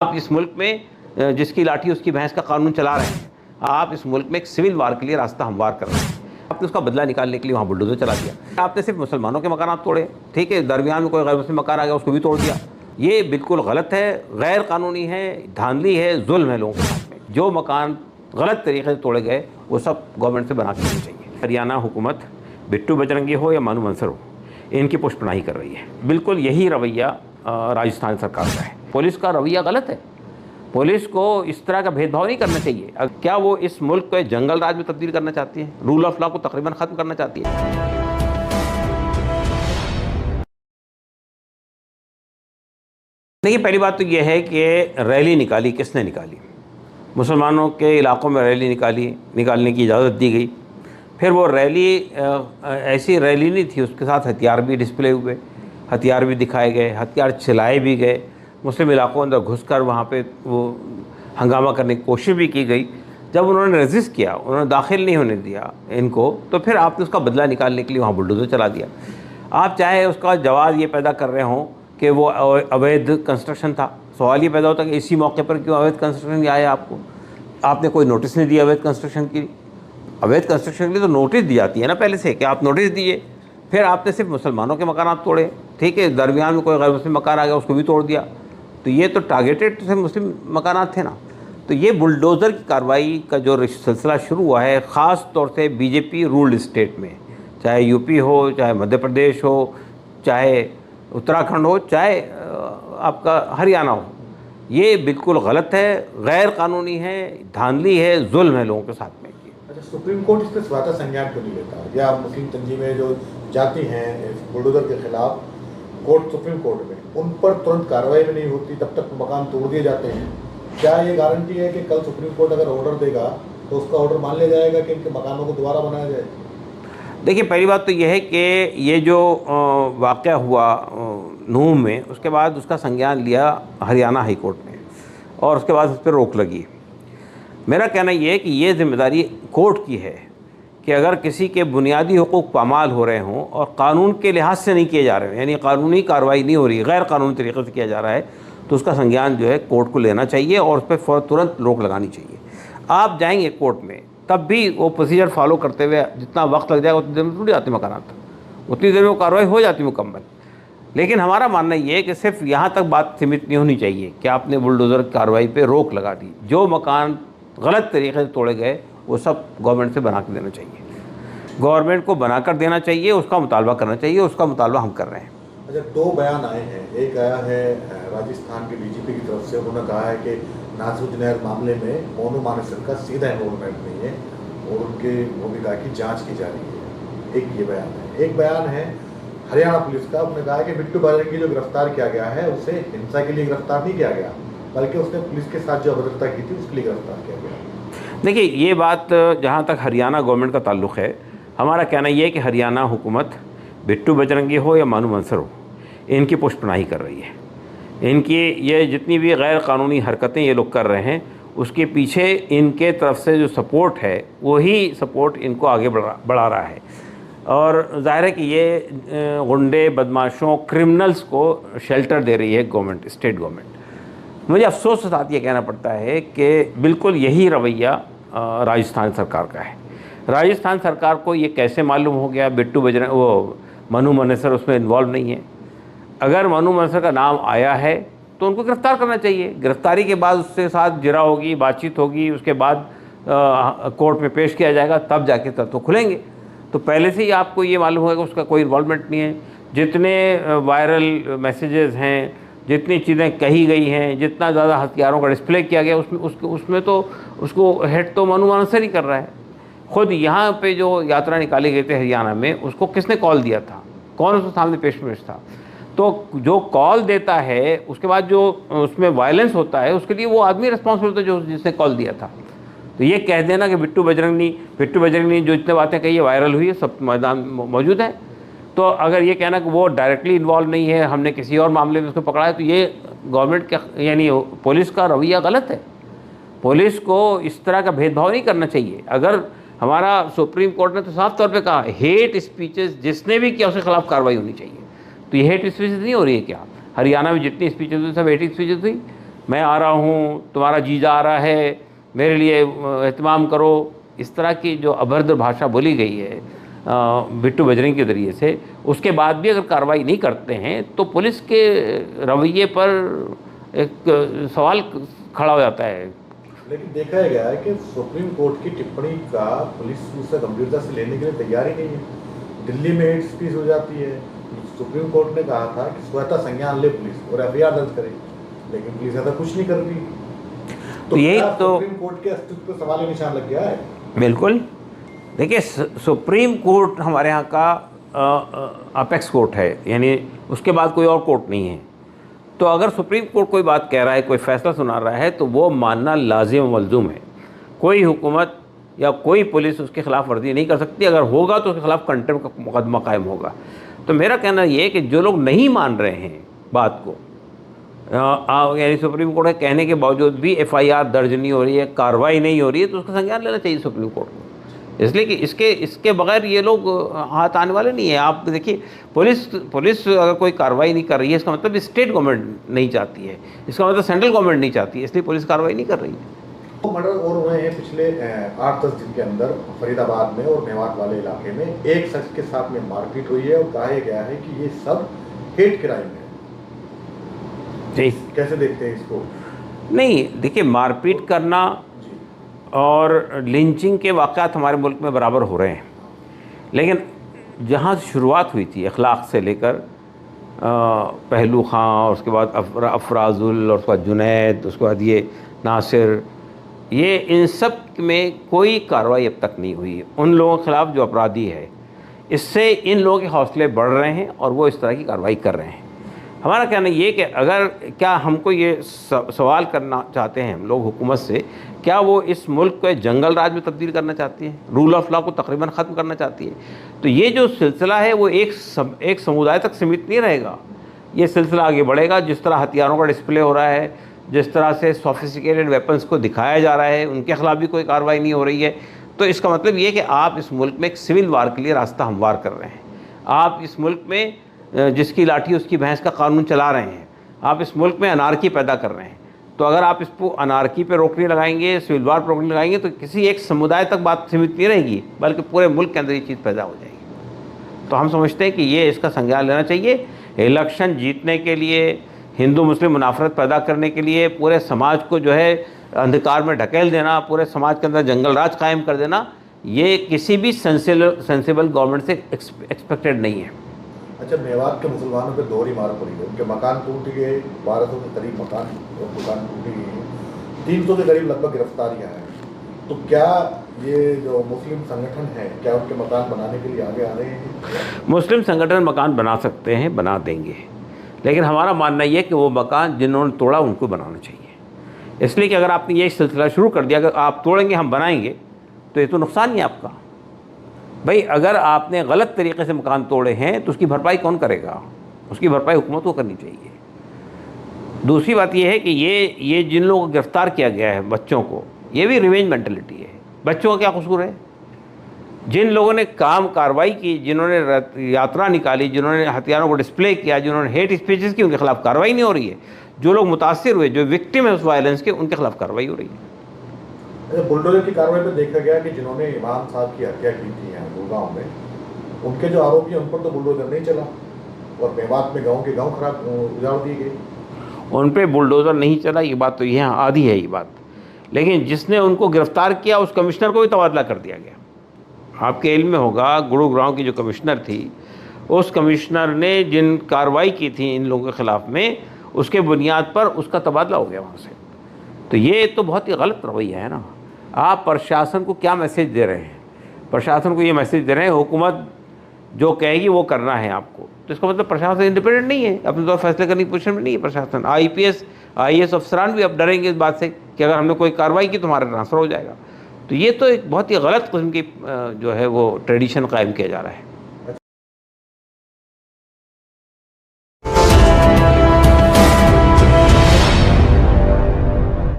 आप इस मुल्क में जिसकी लाठी उसकी भैंस का कानून चला रहे हैं। आप इस मुल्क में एक सिविल वार के लिए रास्ता हमवार कर रहे हैं। आपने उसका बदला निकालने के लिए वहाँ बुलडोजर चला दिया। आपने सिर्फ मुसलमानों के मकान तोड़े, ठीक है, दरमियान में कोई गैर मुस्लिम मकान आ गया उसको भी तोड़ दिया। ये बिल्कुल गलत है, गैर कानूनी है, धांधली है, जुल्म है लोगों के साथ में। जो मकान गलत तरीके से तोड़े गए वो सब गवर्नमेंट से बना के देने चाहिए। हरियाणा हुकूमत बिट्टू बजरंगी हो या मानू मंसर हो, इनकी पुष्पनाही कर रही है। बिल्कुल यही रवैया राजस्थान सरकार का है। पुलिस का रवैया गलत है। पुलिस को इस तरह का भेदभाव नहीं करना चाहिए। क्या वो इस मुल्क को जंगल राज में तब्दील करना चाहती है? रूल ऑफ लॉ को तकरीबन ख़त्म करना चाहती है। देखिए, पहली बात तो ये है कि रैली निकाली किसने निकाली? मुसलमानों के इलाकों में रैली निकालने की इजाज़त दी गई। फिर वो रैली ऐसी रैली नहीं थी, उसके साथ हथियार भी डिस्प्ले हुए, हथियार भी दिखाए गए, हथियार चलाए भी गए। मुस्लिम इलाकों अंदर घुसकर वहाँ पे वो हंगामा करने की कोशिश भी की गई। जब उन्होंने रेजिस्ट किया, उन्होंने दाखिल नहीं होने दिया इनको, तो फिर आपने उसका बदला निकालने के लिए वहाँ बुलडोजर चला दिया। आप चाहे उसका जवाब ये पैदा कर रहे हों कि वो अवैध कंस्ट्रक्शन था, सवाल ये पैदा होता है कि इसी मौके पर क्यों अवैध कंस्ट्रक्शन आया आपको? आपने कोई नोटिस नहीं दिया अवैध कंस्ट्रक्शन की। अवैध कंस्ट्रक्शन के लिए तो नोटिस दी जाती है ना पहले से, कि आप नोटिस दिए। फिर आपने सिर्फ मुसलमानों के मकान तोड़े, ठीक है, दरमियान में कोई गैर मुस्लिम मकान आ गया उसको भी तोड़ दिया। तो ये तो टारगेटेड से मुस्लिम मकानात थे ना। तो ये बुलडोज़र की कार्रवाई का जो सिलसिला शुरू हुआ है, ख़ास तौर से बीजेपी रूल्ड स्टेट में, चाहे यूपी हो, चाहे मध्य प्रदेश हो, चाहे उत्तराखंड हो, चाहे आपका हरियाणा हो, ये बिल्कुल गलत है, गैर कानूनी है, धांधली है, जुल्म है लोगों के साथ में। अच्छा, सुप्रीम कोर्ट इस पर स्वतः संज्ञान क्यों नहीं लेता? या मुस्लिम तंजीमें जो जाती हैं बुलडोज़र के खिलाफ कोर्ट, सुप्रीम कोर्ट में, उन पर तुरंत कार्रवाई भी नहीं होती, तब तक मकान तोड़ दिए जाते हैं? क्या ये गारंटी है कि कल सुप्रीम कोर्ट अगर ऑर्डर देगा तो उसका ऑर्डर मान लिया जाएगा कि इनके मकानों को दोबारा बनाया जाए? देखिए, पहली बात तो यह है कि ये जो वाक़या हुआ नूह में, उसके बाद उसका संज्ञान लिया हरियाणा हाई कोर्ट ने और उसके बाद उस पर रोक लगी। मेरा कहना यह है कि ये जिम्मेदारी कोर्ट की है कि अगर किसी के बुनियादी हुकूक पामाल हो रहे हों और कानून के लिहाज से नहीं किए जा रहे हैं, यानी कानूनी कार्रवाई नहीं हो रही, गैर कानूनी तरीक़े से किया जा रहा है, तो उसका संज्ञान जो है कोर्ट को लेना चाहिए और उस पर तुरंत रोक लगानी चाहिए। आप जाएंगे कोर्ट में तब भी वो प्रोसीजर फॉलो करते हुए जितना वक्त लग जाएगा उतनी देर में टूट जाती मकानात, उतनी देर में वो कार्रवाई हो जाती मुकम्मल। लेकिन हमारा मानना ये है कि सिर्फ यहाँ तक बात सीमित नहीं होनी चाहिए कि आपने बुलडोज़र कार्रवाई पे रोक लगा दी। जो मकान गलत तरीके से तोड़े गए वो सब गवर्नमेंट से बना के देना चाहिए, गवर्नमेंट को बना कर देना चाहिए, उसका मुतालबा करना चाहिए। उसका मुतालबा हम कर रहे हैं। अच्छा, दो बयान आए हैं। एक आया है राजस्थान के डीजीपी की तरफ से, उन्होंने कहा है कि नासरुद्दीन नहर मामले में मोनू मानेसर का सीधा इन्वॉल्वमेंट नहीं है और उनके भूमिका की जांच की जा रही है। एक ये बयान है। एक बयान है हरियाणा पुलिस का, उन्होंने कहा है कि बिट्टू बजरंगी जो गिरफ्तार किया गया है उसे हिंसा के लिए गिरफ्तार नहीं किया गया, बल्कि उसने पुलिस के साथ जो अभद्रता की थी उसके लिए गिरफ्तार किया गया। देखिए, ये बात जहाँ तक हरियाणा गवर्नमेंट का ताल्लुक़ है, हमारा कहना ये है कि हरियाणा हुकूमत बिट्टू बजरंगी हो या मानू मंसर हो, इनकी पुष्पनाही कर रही है। इनकी ये जितनी भी गैर कानूनी हरकतें ये लोग कर रहे हैं, उसके पीछे इनके तरफ से जो सपोर्ट है वही सपोर्ट इनको आगे बढ़ा रहा है। और ज़ाहिर है कि ये गुंडे, बदमाशों, क्रिमिनल्स को शेल्टर दे रही है गवर्नमेंट, स्टेट गवर्नमेंट। मुझे अफसोस के साथ ये कहना पड़ता है कि बिल्कुल यही रवैया राजस्थान सरकार का है। राजस्थान सरकार को ये कैसे मालूम हो गया बिट्टू बजरंगी, वो मानू मंसर उसमें इन्वॉल्व नहीं है? अगर मानू मंसर का नाम आया है तो उनको गिरफ़्तार करना चाहिए। गिरफ़्तारी के बाद उसके साथ जिरा होगी, बातचीत होगी, उसके बाद कोर्ट में पेश किया जाएगा, तब जाके तब तो खुलेंगे। तो पहले से ही आपको ये मालूम होगा कि उसका कोई इन्वॉल्वमेंट नहीं है। जितने वायरल मैसेजेस हैं, जितनी चीज़ें कही गई हैं, जितना ज़्यादा हथियारों का डिस्प्ले किया गया, उसमें तो उसको हेड तो मानू मंसर ही कर रहा है। ख़ुद यहाँ पे जो यात्रा निकाली गई थी हरियाणा में, उसको किसने कॉल दिया था? कौन उसके सामने पेश था? तो जो कॉल देता है उसके बाद जो उसमें वायलेंस होता है, उसके लिए वो आदमी रिस्पॉन्सिबल था जो जिसने कॉल दिया था। तो ये कह देना कि बिट्टू बजरंगी जो इतने बातें कही है वायरल हुई है, सब मैदान मौजूद है, तो अगर ये कहना कि वो डायरेक्टली इन्वॉल्व नहीं है, हमने किसी और मामले में उसको पकड़ा है, तो ये गवर्नमेंट का यानी पुलिस का रवैया गलत है। पुलिस को इस तरह का भेदभाव नहीं करना चाहिए। अगर हमारा सुप्रीम कोर्ट ने तो साफ तौर पे कहा, हेट स्पीचेस जिसने भी किया उसके खिलाफ कार्रवाई होनी चाहिए। तो ये हेट स्पीचेस नहीं हो रही है क्या? हरियाणा में जितनी स्पीचेस हुई सब हेट स्पीचेस हुई। मैं आ रहा हूँ, तुम्हारा जीजा आ रहा है, मेरे लिए एहतमाम करो, इस तरह की जो अभद्र भाषा बोली गई है बिट्टू बजरंगी के ज़रिए से, उसके बाद भी अगर कार्रवाई नहीं करते हैं तो पुलिस के रवैये पर एक सवाल खड़ा हो जाता है। लेकिन देखा गया है कि सुप्रीम कोर्ट की टिप्पणी का पुलिस उसे गंभीरता से लेने के लिए तैयार ही नहीं है। दिल्ली में हेट स्पीच हो जाती है, सुप्रीम कोर्ट ने कहा था कि स्वतः संज्ञान ले पुलिस और एफआईआर दर्ज करे, लेकिन पुलिस ऐसा कुछ नहीं कर रही। तो यही तो सुप्रीम कोर्ट के अस्तित्व पर सवाल निशान लग गया है। बिल्कुल, देखिए सुप्रीम कोर्ट हमारे यहाँ का अपेक्स कोर्ट है, यानी उसके बाद कोई और कोर्ट नहीं है। तो अगर सुप्रीम कोर्ट कोई बात कह रहा है, कोई फैसला सुना रहा है, तो वो मानना लाजिम मलजूम है। कोई हुकूमत या कोई पुलिस उसके ख़िलाफ़ वर्जी नहीं कर सकती। अगर होगा तो उसके ख़िलाफ़ कंटेम्प्ट का मुकदमा कायम होगा। तो मेरा कहना ये है कि जो लोग नहीं मान रहे हैं बात को, यानी सुप्रीम कोर्ट के कहने के बावजूद भी एफआईआर दर्ज नहीं हो रही है, कार्रवाई नहीं हो रही है, तो उसका संज्ञान लेना चाहिए सुप्रीम कोर्ट को। इसलिए कि इसके बगैर ये लोग हाथ आने वाले नहीं है। आप देखिए, पुलिस अगर कोई कार्रवाई नहीं कर रही है, इसका मतलब स्टेट गवर्नमेंट नहीं चाहती है, इसका मतलब सेंट्रल गवर्नमेंट नहीं चाहती है, इसलिए पुलिस कार्रवाई नहीं कर रही है। तो मर्डर और हुए हैं पिछले 8-10 दिन के अंदर फरीदाबाद में और मेवात वाले इलाके में। एक शख्स के साथ में मारपीट हुई है और कहा गया है कि ये सब हेट क्राइम है। जी, कैसे देखते हैं इसको? नहीं, देखिए, मारपीट करना और लिंचिंग के वाक़यात हमारे मुल्क में बराबर हो रहे हैं, लेकिन जहाँ से शुरुआत हुई थी अखलाक से लेकर पहलू खां, और उसके बाद अफराजुल, और उसके बाद जुनैद, उसके बाद ये नासिर, ये इन सब में कोई कार्रवाई अब तक नहीं हुई। उन लोगों के ख़िलाफ़ जो अपराधी है, इससे इन लोगों के हौसले बढ़ रहे हैं और वो इस तरह की कार्रवाई कर रहे हैं। हमारा कहना ये कि अगर क्या हमको ये सवाल करना चाहते हैं हम लोग हुकूमत से, क्या वो इस मुल्क को जंगल राज में तब्दील करना चाहती है, रूल ऑफ लॉ को तकरीबन ख़त्म करना चाहती है? तो ये जो सिलसिला है वो एक समुदाय तक सीमित नहीं रहेगा, ये सिलसिला आगे बढ़ेगा। जिस तरह हथियारों का डिस्प्ले हो रहा है, जिस तरह से सोफिस्टिकेटेड वेपन्स को दिखाया जा रहा है, उनके ख़िलाफ़ भी कोई कार्रवाई नहीं हो रही है, तो इसका मतलब ये कि आप इस मुल्क में एक सिविल वार के लिए रास्ता हमवार कर रहे हैं। आप इस मुल्क में जिसकी लाठी उसकी भैंस का कानून चला रहे हैं, आप इस मुल्क में अनारकी पैदा कर रहे हैं। तो अगर आप इसको अनारकी पे रोकने लगाएंगे, सिविल वार पर रोकने लगाएंगे, तो किसी एक समुदाय तक बात सीमित नहीं रहेगी, बल्कि पूरे मुल्क के अंदर ये चीज़ पैदा हो जाएगी। तो हम समझते हैं कि ये इसका संज्ञान लेना चाहिए। इलेक्शन जीतने के लिए, हिंदू मुस्लिम मुनाफरत पैदा करने के लिए, पूरे समाज को जो है अंधकार में ढकेल देना, पूरे समाज के अंदर जंगल राज कायम कर देना, ये किसी भी सेंसिबल गवर्नमेंट से एक्सपेक्टेड नहीं है। अच्छा, मेवात के मुसलमानों पे दोहरी मार पड़ी है, उनके मकान टूट गए, 1200 के करीब मकान और दुकान टूटी गई है, 300 के करीब लगभग गिरफ्तारियां हैं। तो क्या ये जो मुस्लिम संगठन है, क्या उनके मकान बनाने के लिए आगे आ रहे हैं? मुस्लिम संगठन मकान बना सकते हैं, बना देंगे, लेकिन हमारा मानना ये है कि वो मकान जिन्होंने तोड़ा उनको बनाना चाहिए। इसलिए कि अगर आपने ये सिलसिला शुरू कर दिया, अगर आप तोड़ेंगे हम बनाएंगे, तो ये तो नुकसान ही है आपका। भाई, अगर आपने गलत तरीके से मकान तोड़े हैं तो उसकी भरपाई कौन करेगा? उसकी भरपाई हुकूमत को करनी चाहिए। दूसरी बात यह है कि ये जिन लोगों को गिरफ़्तार किया गया है, बच्चों को, ये भी रिवेंज मेंटलिटी है। बच्चों का क्या कसूर है? जिन लोगों ने कार्रवाई की, जिन्होंने यात्रा निकाली, जिन्होंने हथियारों को डिस्प्ले किया, जिन्होंने हेट स्पीचेस की, उनके खिलाफ कार्रवाई नहीं हो रही है। जो लोग मुतासिर हुए, जो विक्टिम है उस वायलेंस के, उनके खिलाफ कार्रवाई हो रही है। बुलडोजर की कार्रवाई में देखा गया कि जिन्होंने इमाम साहब की हत्या की थी यहाँ गुड़गांव में, उनके जो आरोपी हैं उन पर तो बुलडोजर नहीं चला और मेवात में गांव के गांव खराब उजाड़ दिए गए। उन पर बुलडोजर नहीं चला, ये बात तो यहाँ आधी है ये बात, लेकिन जिसने उनको गिरफ्तार किया उस कमिश्नर को भी तबादला कर दिया गया। आपके इल्म में होगा, गुड़गांव की जो कमिश्नर थी, उस कमिश्नर ने जिन कार्रवाई की थी इन लोगों के ख़िलाफ़ में, उसके बुनियाद पर उसका तबादला हो गया वहाँ से। तो ये तो बहुत ही गलत रवैया है ना। आप प्रशासन को क्या मैसेज दे रहे हैं? प्रशासन को ये मैसेज दे रहे हैं हुकूमत जो कहेगी वो करना है आपको, तो इसका मतलब प्रशासन इंडिपेंडेंट नहीं है, अपने तौर फैसले करने की पोजीशन में नहीं है प्रशासन। IPS अफसरान भी अब डरेंगे इस बात से कि अगर हमने कोई कार्रवाई की तो हमारा ट्रांसफ़र हो जाएगा। तो ये तो एक बहुत ही गलत किस्म की जो है वो ट्रेडिशन कायम किया जा रहा है।